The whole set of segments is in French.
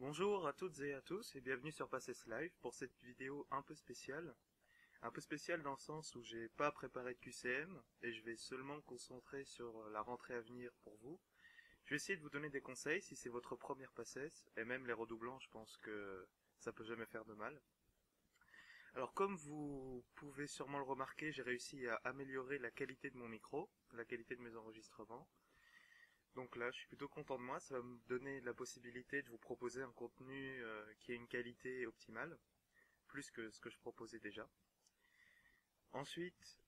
Bonjour à toutes et à tous et bienvenue sur Passes Live pour cette vidéo un peu spéciale. Un peu spéciale dans le sens où j'ai pas préparé de QCM et je vais seulement me concentrer sur la rentrée à venir pour vous. Je vais essayer de vous donner des conseils si c'est votre première Passes et même les redoublants, je pense que ça peut jamais faire de mal. Alors comme vous pouvez sûrement le remarquer, j'ai réussi à améliorer la qualité de mon micro, la qualité de mes enregistrements. Donc là, je suis plutôt content de moi, ça va me donner la possibilité de vous proposer un contenu qui ait une qualité optimale, plus que ce que je proposais déjà. Ensuite,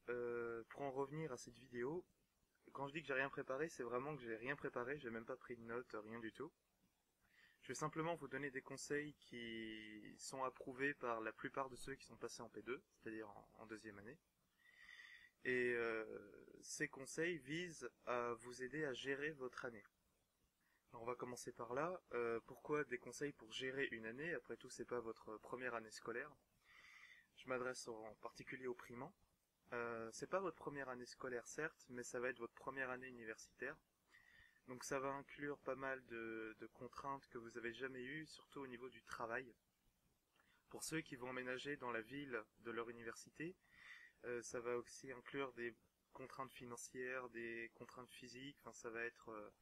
pour en revenir à cette vidéo, quand je dis que j'ai rien préparé, c'est vraiment que j'ai rien préparé, j'ai même pas pris de notes, rien du tout. Je vais simplement vous donner des conseils qui sont approuvés par la plupart de ceux qui sont passés en P2, c'est-à-dire en deuxième année. Et ces conseils visent à vous aider à gérer votre année. Alors on va commencer par là. Pourquoi des conseils pour gérer une année? Après tout, c'est pas votre première année scolaire. Je m'adresse en particulier aux primants. C'est pas votre première année scolaire certes, mais ça va être votre première année universitaire. Donc ça va inclure pas mal de contraintes que vous avez jamais eues, surtout au niveau du travail. Pour ceux qui vont emménager dans la ville de leur université, ça va aussi inclure des contraintes financières, des contraintes physiques, enfin ça va être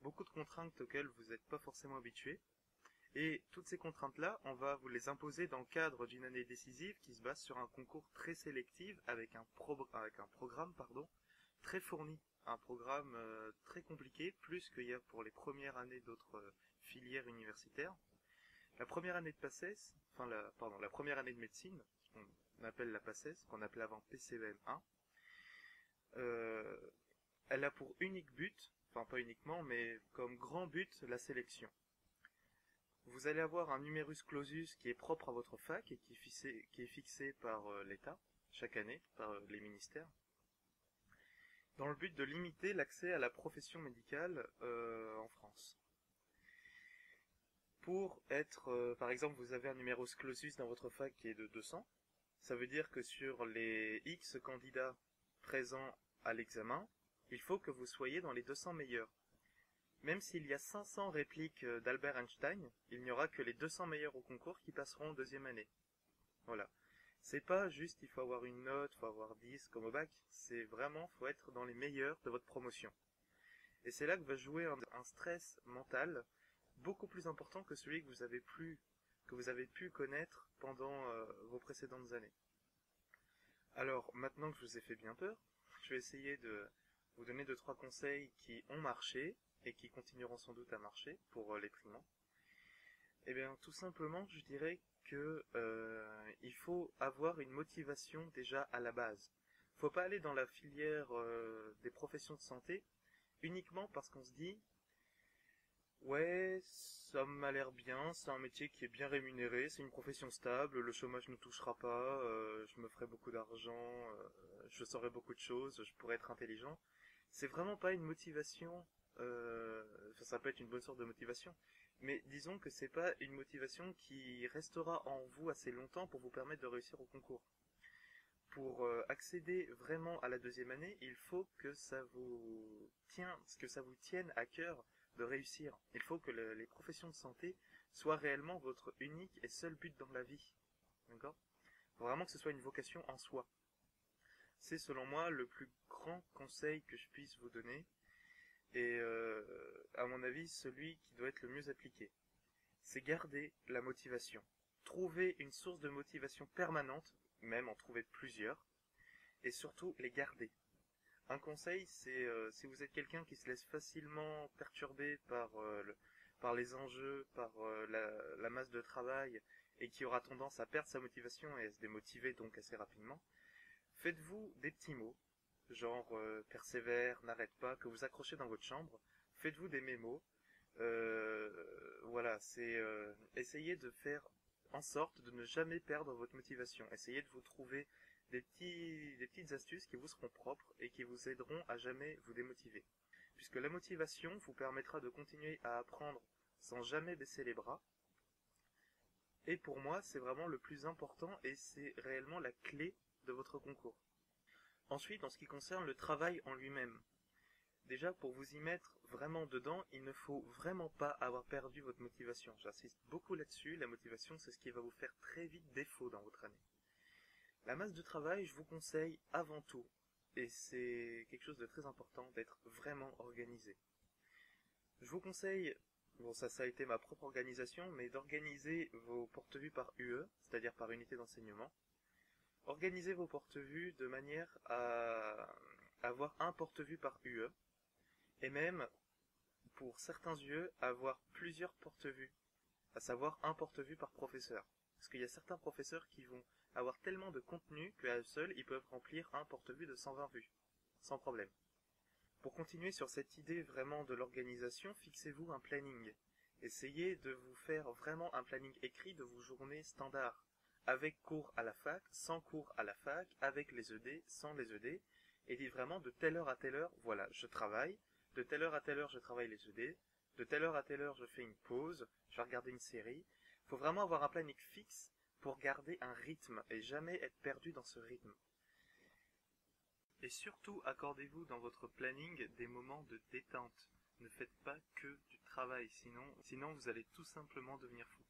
beaucoup de contraintes auxquelles vous n'êtes pas forcément habitué. Et toutes ces contraintes-là, on va vous les imposer dans le cadre d'une année décisive qui se base sur un concours très sélectif avec un programme très fourni. Un programme très compliqué, plus qu'il y a pour les premières années d'autres filières universitaires. La première année de PACES, la première année de médecine, on appelle la PACES, qu'on appelait avant PCEM 1, elle a pour unique but, enfin pas uniquement, mais comme grand but, la sélection. Vous allez avoir un numerus clausus qui est propre à votre fac et qui est fixé par l'État, chaque année, par les ministères, dans le but de limiter l'accès à la profession médicale en France. Pour être, par exemple, vous avez un numerus clausus dans votre fac qui est de 200, ça veut dire que sur les X candidats présents à l'examen, il faut que vous soyez dans les 200 meilleurs. Même s'il y a 500 répliques d'Albert Einstein, il n'y aura que les 200 meilleurs au concours qui passeront en deuxième année. Voilà. C'est pas juste il faut avoir une note, il faut avoir 10 comme au bac, c'est vraiment faut être dans les meilleurs de votre promotion. Et c'est là que va jouer un stress mental beaucoup plus important que celui que vous avez pu connaître pendant vos précédentes années. Alors, maintenant que je vous ai fait bien peur, je vais essayer de vous donner 2-3 conseils qui ont marché et qui continueront sans doute à marcher pour les primants. Eh bien, tout simplement, je dirais que il faut avoir une motivation déjà à la base. Faut pas aller dans la filière des professions de santé uniquement parce qu'on se dit ouais, ça m'a l'air bien, c'est un métier qui est bien rémunéré, c'est une profession stable, le chômage ne touchera pas, je me ferai beaucoup d'argent, je saurai beaucoup de choses, je pourrai être intelligent. C'est vraiment pas une motivation, ça peut être une bonne sorte de motivation, mais disons que c'est pas une motivation qui restera en vous assez longtemps pour vous permettre de réussir au concours. Pour accéder vraiment à la deuxième année, il faut que ça vous tienne à cœur de réussir. Il faut que les professions de santé soient réellement votre unique et seul but dans la vie. D'accord ? Il faut vraiment que ce soit une vocation en soi. C'est selon moi le plus grand conseil que je puisse vous donner et à mon avis celui qui doit être le mieux appliqué. C'est garder la motivation. Trouver une source de motivation permanente, même en trouver plusieurs, et surtout les garder. Un conseil, c'est si vous êtes quelqu'un qui se laisse facilement perturber par les enjeux, par la masse de travail, et qui aura tendance à perdre sa motivation et à se démotiver donc assez rapidement, faites-vous des petits mots, genre persévère, n'arrête pas, que vous accrochez dans votre chambre, faites-vous des mémos, voilà, c'est essayez de faire en sorte de ne jamais perdre votre motivation, essayez de vous trouver des petites astuces qui vous seront propres et qui vous aideront à jamais vous démotiver. Puisque la motivation vous permettra de continuer à apprendre sans jamais baisser les bras. Et pour moi, c'est vraiment le plus important et c'est réellement la clé de votre concours. Ensuite, en ce qui concerne le travail en lui-même, Déjà, pour vous y mettre vraiment dedans, il ne faut vraiment pas avoir perdu votre motivation. J'insiste beaucoup là-dessus, la motivation, c'est ce qui va vous faire très vite défaut dans votre année. La masse de travail, je vous conseille avant tout, et c'est quelque chose de très important, d'être vraiment organisé. Je vous conseille, bon ça a été ma propre organisation, mais d'organiser vos porte-vues par UE, c'est-à-dire par unité d'enseignement. Organisez vos porte-vues de manière à avoir un porte-vue par UE, et même, pour certains UE, avoir plusieurs porte-vues, à savoir un porte-vue par professeur. Parce qu'il y a certains professeurs qui vont avoir tellement de contenu qu'à eux seuls, ils peuvent remplir un porte-vue de 120 vues, sans problème. Pour continuer sur cette idée vraiment de l'organisation, fixez-vous un planning. Essayez de vous faire vraiment un planning écrit de vos journées standards, avec cours à la fac, sans cours à la fac, avec les ED, sans les ED, et dites vraiment de telle heure à telle heure, voilà, je travaille, de telle heure à telle heure je travaille les ED, de telle heure à telle heure je fais une pause, je vais regarder une série. Il faut vraiment avoir un planning fixe pour garder un rythme et jamais être perdu dans ce rythme. Et surtout, accordez-vous dans votre planning des moments de détente. Ne faites pas que du travail, sinon vous allez tout simplement devenir fou.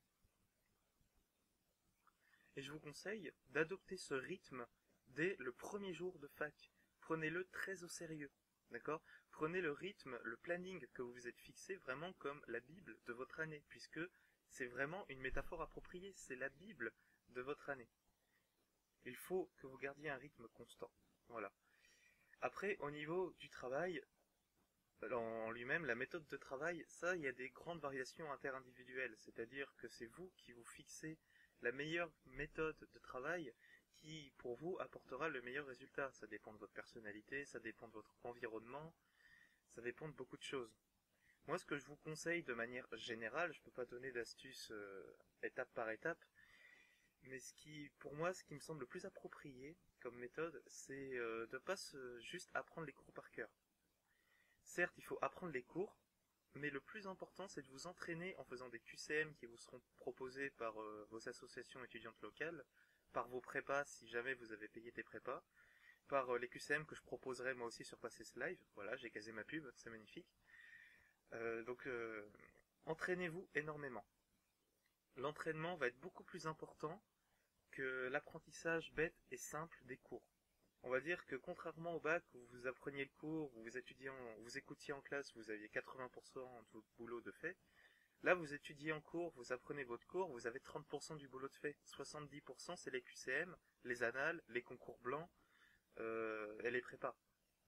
Et je vous conseille d'adopter ce rythme dès le premier jour de fac. Prenez-le très au sérieux, d'accord ? Prenez le rythme, le planning que vous vous êtes fixé vraiment comme la Bible de votre année, puisque c'est vraiment une métaphore appropriée, c'est la Bible de votre année. Il faut que vous gardiez un rythme constant, voilà. Après, au niveau du travail, en lui-même, la méthode de travail, ça, il y a des grandes variations interindividuelles, c'est-à-dire que c'est vous qui vous fixez la meilleure méthode de travail qui, pour vous, apportera le meilleur résultat. Ça dépend de votre personnalité, ça dépend de votre environnement, ça dépend de beaucoup de choses. Moi, ce que je vous conseille de manière générale, je ne peux pas donner d'astuces étape par étape, mais pour moi, ce qui me semble le plus approprié comme méthode, c'est de ne pas juste apprendre les cours par cœur. Certes, il faut apprendre les cours, mais le plus important, c'est de vous entraîner en faisant des QCM qui vous seront proposés par vos associations étudiantes locales, par vos prépas si jamais vous avez payé des prépas, par les QCM que je proposerai moi aussi sur Passer ce Live. Voilà, j'ai casé ma pub, c'est magnifique. Donc, entraînez-vous énormément. L'entraînement va être beaucoup plus important que l'apprentissage bête et simple des cours. On va dire que contrairement au bac où vous appreniez le cours, où vous écoutiez en classe, vous aviez 80% de votre boulot de fait, là vous étudiez en cours, vous apprenez votre cours, vous avez 30% du boulot de fait. 70% c'est les QCM, les annales, les concours blancs et les prépas.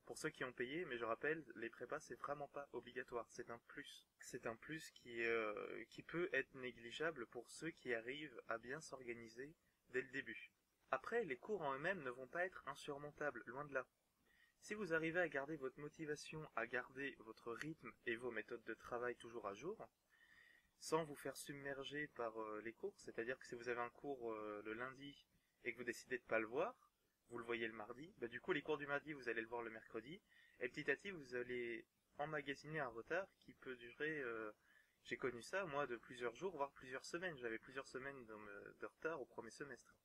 Pour ceux qui ont payé, mais je rappelle, les prépas c'est vraiment pas obligatoire, c'est un plus. C'est un plus qui peut être négligeable pour ceux qui arrivent à bien s'organiser dès le début. Après, les cours en eux-mêmes ne vont pas être insurmontables, loin de là. Si vous arrivez à garder votre motivation, à garder votre rythme et vos méthodes de travail toujours à jour, sans vous faire submerger par les cours, c'est-à-dire que si vous avez un cours le lundi et que vous décidez de ne pas le voir, vous le voyez le mardi, du coup les cours du mardi vous allez le voir le mercredi, et petit à petit vous allez emmagasiner un retard qui peut durer, j'ai connu ça moi de plusieurs jours, voire plusieurs semaines, j'avais plusieurs semaines de retard au premier semestre.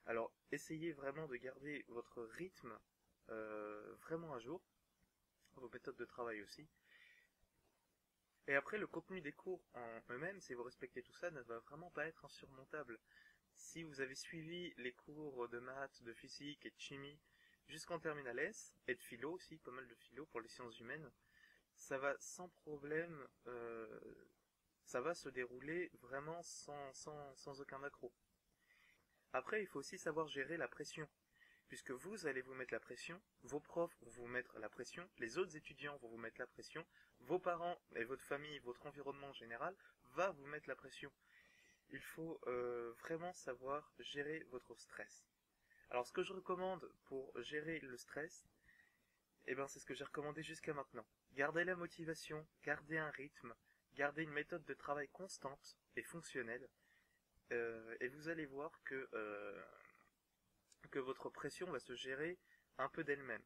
Alors essayez vraiment de garder votre rythme vraiment à jour, vos méthodes de travail aussi. Et après, le contenu des cours en eux-mêmes, si vous respectez tout ça, ne va vraiment pas être insurmontable. Si vous avez suivi les cours de maths, de physique et de chimie jusqu'en terminale S, et de philo aussi, pas mal de philo pour les sciences humaines, ça va sans problème, ça va se dérouler vraiment sans aucun accroc. Après, il faut aussi savoir gérer la pression, puisque vous allez vous mettre la pression, vos profs vont vous mettre la pression, les autres étudiants vont vous mettre la pression, vos parents et votre famille, votre environnement en général, va vous mettre la pression. Il faut vraiment savoir gérer votre stress. Alors ce que je recommande pour gérer le stress, c'est ce que j'ai recommandé jusqu'à maintenant. Gardez la motivation, gardez un rythme, gardez une méthode de travail constante et fonctionnelle, et vous allez voir que votre pression va se gérer un peu d'elle-même.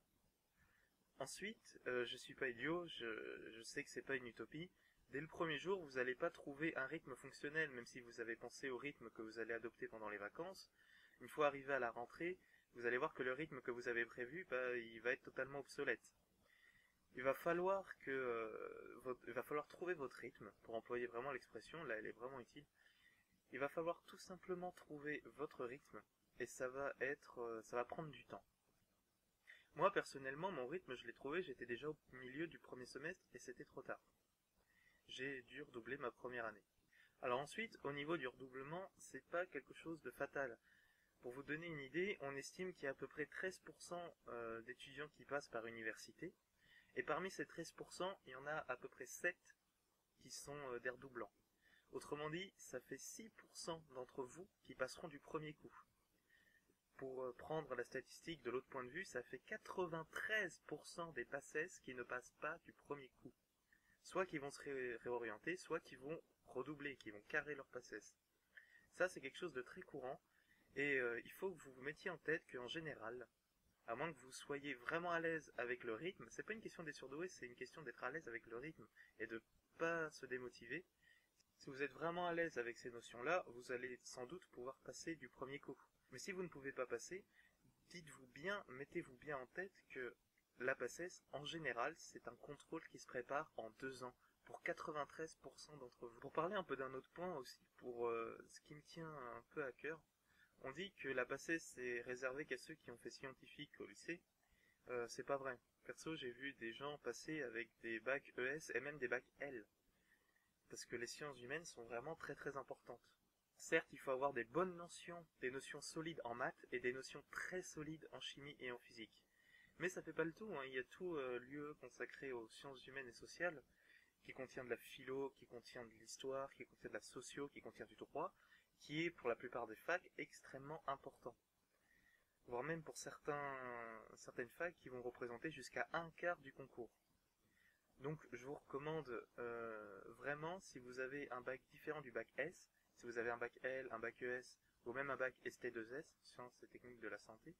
Ensuite, je suis pas idiot, je sais que c'est pas une utopie. Dès le premier jour, vous n'allez pas trouver un rythme fonctionnel, même si vous avez pensé au rythme que vous allez adopter pendant les vacances. Une fois arrivé à la rentrée, vous allez voir que le rythme que vous avez prévu, il va être totalement obsolète. il va falloir il va falloir trouver votre rythme, pour employer vraiment l'expression, là elle est vraiment utile. Il va falloir tout simplement trouver votre rythme, et ça va prendre du temps. Moi personnellement, mon rythme je l'ai trouvé, j'étais déjà au milieu du premier semestre, et c'était trop tard. J'ai dû redoubler ma première année. Alors ensuite, au niveau du redoublement, c'est pas quelque chose de fatal. Pour vous donner une idée, on estime qu'il y a à peu près 13% d'étudiants qui passent par université, et parmi ces 13%, il y en a à peu près 7 qui sont des redoublants. Autrement dit, ça fait 6% d'entre vous qui passeront du premier coup. Pour prendre la statistique de l'autre point de vue, ça fait 93% des PACES qui ne passent pas du premier coup. Soit qui vont se réorienter, soit qui vont redoubler, qui vont carrer leur PACES. Ça, c'est quelque chose de très courant, et il faut que vous vous mettiez en tête qu'en général, à moins que vous soyez vraiment à l'aise avec le rythme, c'est pas une question d'être surdoué, c'est une question d'être à l'aise avec le rythme et de pas se démotiver. Si vous êtes vraiment à l'aise avec ces notions-là, vous allez sans doute pouvoir passer du premier coup. Mais si vous ne pouvez pas passer, dites-vous bien, mettez-vous bien en tête que la PACES, en général, c'est un contrôle qui se prépare en 2 ans, pour 93% d'entre vous. Pour parler un peu d'un autre point aussi, pour ce qui me tient un peu à cœur, on dit que la PACES est réservée qu'à ceux qui ont fait scientifique au lycée. C'est pas vrai. Perso, j'ai vu des gens passer avec des bacs ES et même des bacs L. Parce que les sciences humaines sont vraiment très très importantes. Certes, il faut avoir des bonnes notions, des notions solides en maths et des notions très solides en chimie et en physique. Mais ça fait pas le tout, hein. Il y a tout l'UE consacré aux sciences humaines et sociales, qui contient de la philo, qui contient de l'histoire, qui contient de la socio, qui contient du droit, qui est pour la plupart des facs extrêmement important. Voire même pour certaines facs qui vont représenter jusqu'à 1/4 du concours. Donc je vous recommande vraiment, si vous avez un bac différent du bac S, si vous avez un bac L, un bac ES, ou même un bac ST2S, sciences et techniques de la santé,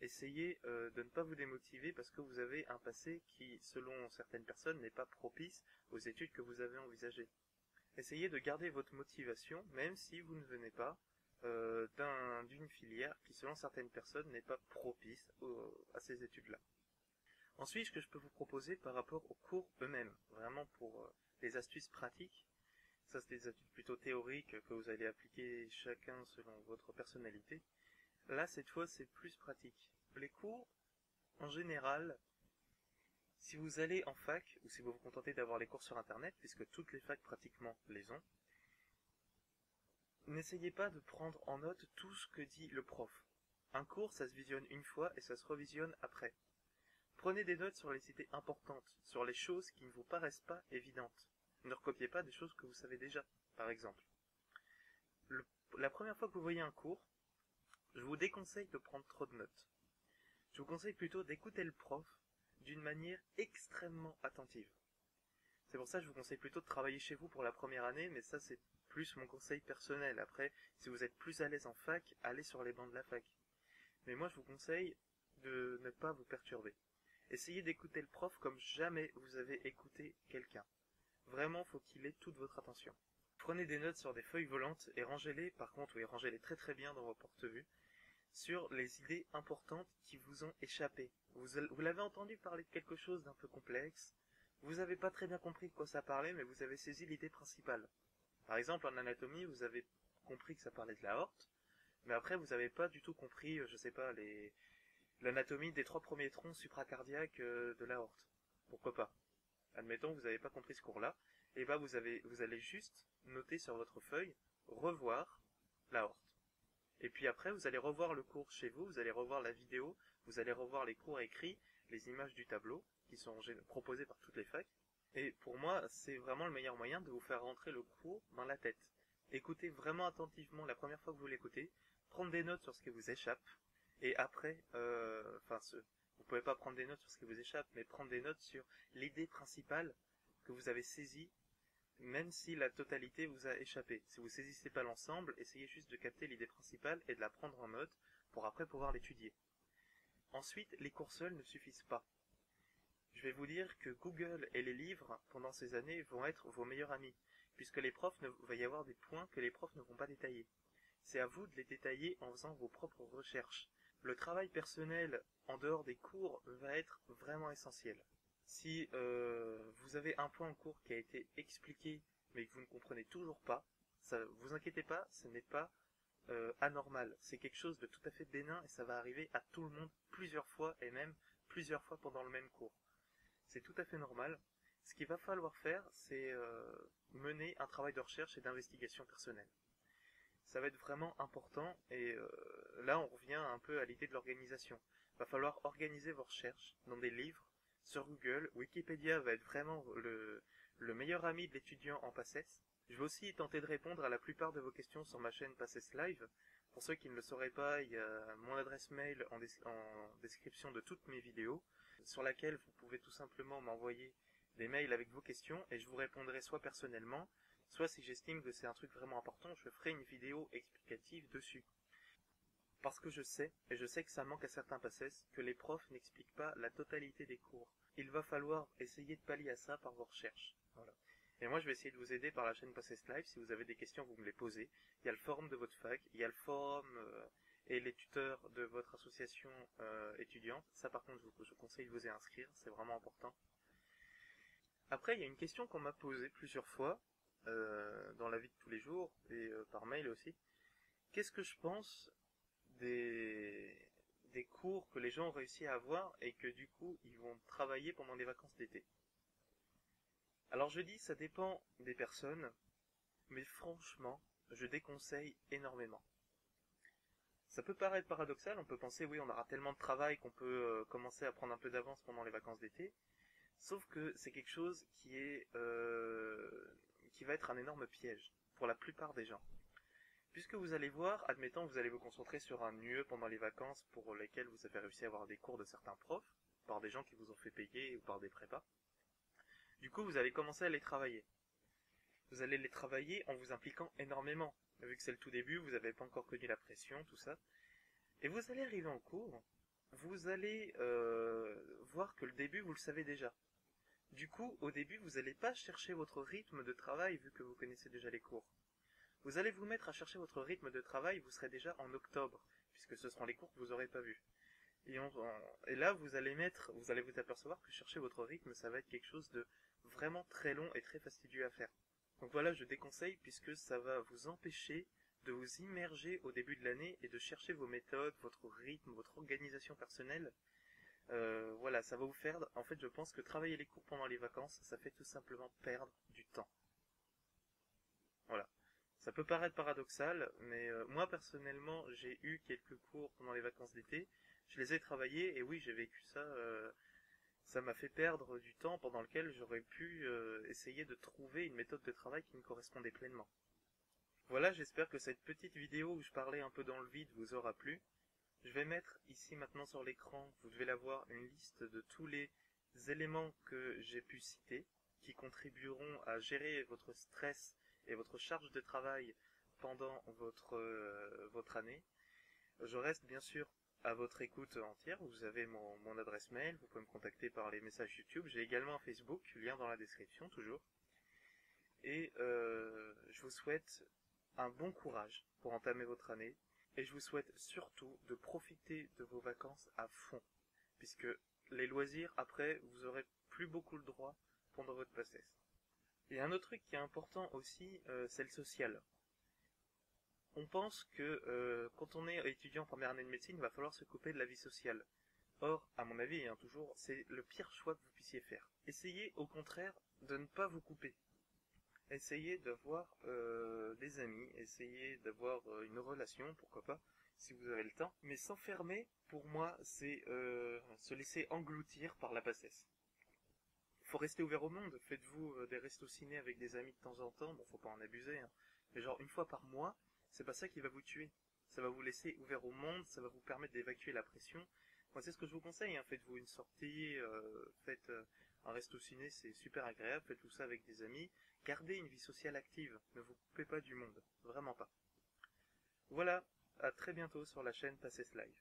essayez de ne pas vous démotiver parce que vous avez un passé qui, selon certaines personnes, n'est pas propice aux études que vous avez envisagées. Essayez de garder votre motivation, même si vous ne venez pas d'une filière qui, selon certaines personnes, n'est pas propice à ces études-là. Ensuite, ce que je peux vous proposer par rapport aux cours eux-mêmes, vraiment pour les astuces pratiques, ça c'est des astuces plutôt théoriques que vous allez appliquer chacun selon votre personnalité. Là, cette fois, c'est plus pratique. Les cours, en général, si vous allez en fac, ou si vous vous contentez d'avoir les cours sur internet, puisque toutes les facs pratiquement les ont, n'essayez pas de prendre en note tout ce que dit le prof. Un cours, ça se visionne une fois et ça se revisionne après. Prenez des notes sur les idées importantes, sur les choses qui ne vous paraissent pas évidentes. Ne recopiez pas des choses que vous savez déjà, par exemple. La première fois que vous voyez un cours, je vous déconseille de prendre trop de notes. Je vous conseille plutôt d'écouter le prof d'une manière extrêmement attentive. C'est pour ça que je vous conseille plutôt de travailler chez vous pour la première année, mais ça c'est plus mon conseil personnel. Après, si vous êtes plus à l'aise en fac, allez sur les bancs de la fac. Mais moi je vous conseille de ne pas vous perturber. Essayez d'écouter le prof comme jamais vous avez écouté quelqu'un. Vraiment, faut qu'il ait toute votre attention. Prenez des notes sur des feuilles volantes et rangez-les, par contre, oui, rangez-les très très bien dans vos porte-vues, sur les idées importantes qui vous ont échappé. Vous l'avez entendu parler de quelque chose d'un peu complexe, vous n'avez pas très bien compris de quoi ça parlait, mais vous avez saisi l'idée principale. Par exemple, en anatomie, vous avez compris que ça parlait de l'aorte, mais après, vous n'avez pas du tout compris, je sais pas, l'anatomie des 3 premiers troncs supracardiaques de l'aorte. Pourquoi pas? Admettons, vous n'avez pas compris ce cours-là, et bah vous allez juste noter sur votre feuille, revoir l'aorte. Et puis après, vous allez revoir le cours chez vous, vous allez revoir la vidéo, vous allez revoir les cours écrits, les images du tableau, qui sont proposées par toutes les facs. Et pour moi, c'est vraiment le meilleur moyen de vous faire rentrer le cours dans la tête. Écoutez vraiment attentivement la première fois que vous l'écoutez, prendre des notes sur ce qui vous échappe, et après, vous pouvez pas prendre des notes sur ce qui vous échappe, mais prendre des notes sur l'idée principale que vous avez saisie, même si la totalité vous a échappé. Si vous saisissez pas l'ensemble, essayez juste de capter l'idée principale et de la prendre en note pour après pouvoir l'étudier. Ensuite, les cours seuls ne suffisent pas. Je vais vous dire que Google et les livres, pendant ces années, vont être vos meilleurs amis, puisque va y avoir des points que les profs ne vont pas détailler. C'est à vous de les détailler en faisant vos propres recherches. Le travail personnel en dehors des cours va être vraiment essentiel. Si vous avez un point en cours qui a été expliqué mais que vous ne comprenez toujours pas, ça, vous inquiétez pas, ce n'est pas anormal. C'est quelque chose de tout à fait bénin et ça va arriver à tout le monde plusieurs fois et même plusieurs fois pendant le même cours. C'est tout à fait normal. Ce qu'il va falloir faire, c'est mener un travail de recherche et d'investigation personnelle. Ça va être vraiment important et là on revient un peu à l'idée de l'organisation. Il va falloir organiser vos recherches dans des livres, sur Google. Wikipédia va être vraiment le meilleur ami de l'étudiant en PACES. Je vais aussi tenter de répondre à la plupart de vos questions sur ma chaîne PACES Live. Pour ceux qui ne le sauraient pas, il y a mon adresse mail en description de toutes mes vidéos, sur laquelle vous pouvez tout simplement m'envoyer des mails avec vos questions et je vous répondrai soit personnellement, soit si j'estime que c'est un truc vraiment important, je ferai une vidéo explicative dessus. Parce que je sais, et je sais que ça manque à certains PACES, que les profs n'expliquent pas la totalité des cours. Il va falloir essayer de pallier à ça par vos recherches. Voilà. Et moi je vais essayer de vous aider par la chaîne PACES Live. Si vous avez des questions, vous me les posez. Il y a le forum de votre fac, il y a le forum et les tuteurs de votre association étudiante. Ça par contre je vous conseille de vous y inscrire, c'est vraiment important. Après il y a une question qu'on m'a posée plusieurs fois dans la vie de tous les jours et par mail aussi. Qu'est-ce que je pense des cours que les gens ont réussi à avoir et que du coup ils vont travailler pendant les vacances d'été? Alors je dis ça dépend des personnes, mais franchement je déconseille énormément. Ça peut paraître paradoxal, on peut penser oui on aura tellement de travail qu'on peut commencer à prendre un peu d'avance pendant les vacances d'été, sauf que c'est quelque chose qui va être un énorme piège pour la plupart des gens. Puisque vous allez voir, admettons vous allez vous concentrer sur un UE pendant les vacances pour lesquelles vous avez réussi à avoir des cours de certains profs, par des gens qui vous ont fait payer ou par des prépas. Du coup, vous allez commencer à les travailler. Vous allez les travailler en vous impliquant énormément. Vu que c'est le tout début, vous n'avez pas encore connu la pression, tout ça. Et vous allez arriver en cours, vous allez voir que le début, vous le savez déjà. Du coup, au début, vous n'allez pas chercher votre rythme de travail vu que vous connaissez déjà les cours. Vous allez vous mettre à chercher votre rythme de travail, vous serez déjà en octobre, puisque ce seront les cours que vous n'aurez pas vus. Et là, vous allez vous apercevoir que chercher votre rythme, ça va être quelque chose de vraiment très long et très fastidieux à faire. Donc voilà, je déconseille puisque ça va vous empêcher de vous immerger au début de l'année et de chercher vos méthodes, votre rythme, votre organisation personnelle. Voilà, ça va vous faire... En fait, je pense que travailler les cours pendant les vacances, ça fait tout simplement perdre du temps. Voilà. Ça peut paraître paradoxal, mais moi personnellement, j'ai eu quelques cours pendant les vacances d'été. Je les ai travaillés et oui, j'ai vécu ça. Ça m'a fait perdre du temps pendant lequel j'aurais pu essayer de trouver une méthode de travail qui me correspondait pleinement. Voilà, j'espère que cette petite vidéo où je parlais un peu dans le vide vous aura plu. Je vais mettre ici maintenant sur l'écran, vous devez la voir, une liste de tous les éléments que j'ai pu citer, qui contribueront à gérer votre stress et votre charge de travail pendant votre année. Je reste bien sûr à votre écoute entière, vous avez mon adresse mail, vous pouvez me contacter par les messages YouTube, j'ai également un Facebook, lien dans la description toujours. Et je vous souhaite un bon courage pour entamer votre année, et je vous souhaite surtout de profiter de vos vacances à fond, puisque les loisirs, après, vous aurez plus beaucoup le droit pendant votre PACES. Et un autre truc qui est important aussi, c'est le social. On pense que quand on est étudiant en première année de médecine, il va falloir se couper de la vie sociale. Or, à mon avis, toujours, c'est le pire choix que vous puissiez faire. Essayez au contraire de ne pas vous couper. Essayez d'avoir des amis, essayez d'avoir une relation, pourquoi pas, si vous avez le temps. Mais s'enfermer, pour moi, c'est se laisser engloutir par la PACES. Faut rester ouvert au monde, faites-vous des restos ciné avec des amis de temps en temps, bon faut pas en abuser, hein. Mais genre une fois par mois, c'est pas ça qui va vous tuer. Ça va vous laisser ouvert au monde, ça va vous permettre d'évacuer la pression. Moi c'est ce que je vous conseille, hein. Faites-vous une sortie, faites un resto ciné, c'est super agréable, faites tout ça avec des amis. Gardez une vie sociale active, ne vous coupez pas du monde, vraiment pas. Voilà, à très bientôt sur la chaîne PACES Live.